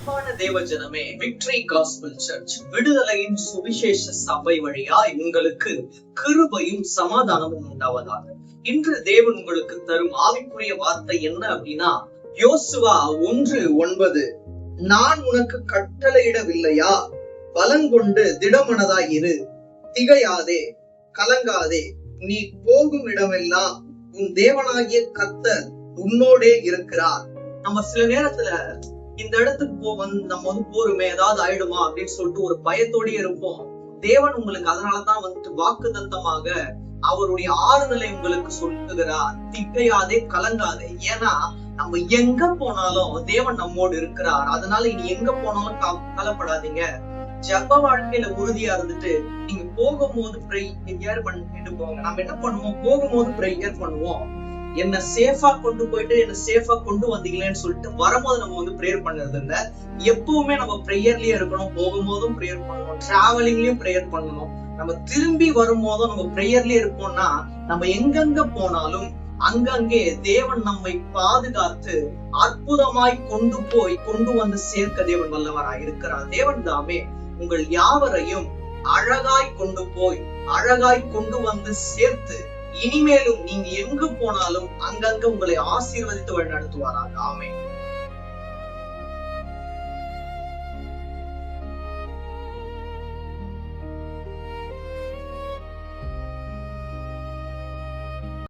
தேவஜனமே, victory gospel search விடுதலையின் சுவிசேஷ சபை வழியாய் உங்களுக்கு கிருபையும் சமாதானமும் உண்டாவதாக. இன்று தேவன் உங்களுக்கு தரும் ஆவிக்குரிய வார்த்தை என்ன அப்படின்னா, யோசுவா 1:9, நான் உனக்கு கட்டளையிடவில்லையா? பலங்கொண்டு திடமனதாய் இரு, திகையாதே, கலங்காதே, நீ போகும் இடமெல்லாம் உன் தேவனாகிய கர்த்தர் உன்னோடே இருக்கிறார். நம்ம சில நேரத்துல இந்த இடத்துக்கு நம்ம போருமே, ஏதாவது ஆயிடுமா அப்படின்னு சொல்லிட்டு ஒரு பயத்தோடய இருப்போம். தேவன் உங்களுக்கு அதனாலதான் வாக்குத்தத்தமாக அவருடைய ஆறுதலை உங்களுக்கு சொல்லுகிறார். திகையாதே, கலங்காதே. ஏன்னா நம்ம எங்க போனாலும் தேவன் நம்மோடு இருக்கிறார். அதனால இனி எங்க போனாலும் கவலைப்படாதீங்க. ஜப வாழ்க்கையில உறுதியா இருந்துட்டு நீங்க போகும்போது ப்ரேயர் பண்ணிட்டு போங்க. நம்ம என்ன பண்ணுவோம்? போகும்போது ப்ரேயர் பண்ணுவோம். என்ன சேஃபா கொண்டு போயிட்டு என்ன சேஃபா கொண்டு வந்தீங்களேன்னு சொல்லிட்டு வரும்போது நம்ம ப்ரேயர் பண்றது இல்ல. எப்பவுமே நம்ம ப்ரேயர்லயே இருக்கணும். போகும்போதும் ப்ரேயர் பண்ணணும், டிராவலிங்லயும் ப்ரேயர் பண்ணணும். நம்ம திரும்பி வரும்போதும் நம்ம ப்ரேயர்லயே இருப்போம்னா நம்ம எங்கெங்க போனாலும் அங்கங்கே தேவன் நம்மை பாதுகாத்து அற்புதமாய் கொண்டு வந்து சேர்க்க தேவன் வல்லவராய் இருக்கிறார். தேவன் தாமே உங்கள் யாவரையும் அழகாய் கொண்டு வந்து சேர்த்து இனிமேலும் நீங்க எங்கு போனாலும் அங்கங்க உங்களை ஆசீர்வதித்து வழி நடத்துவாராக. ஆமென்.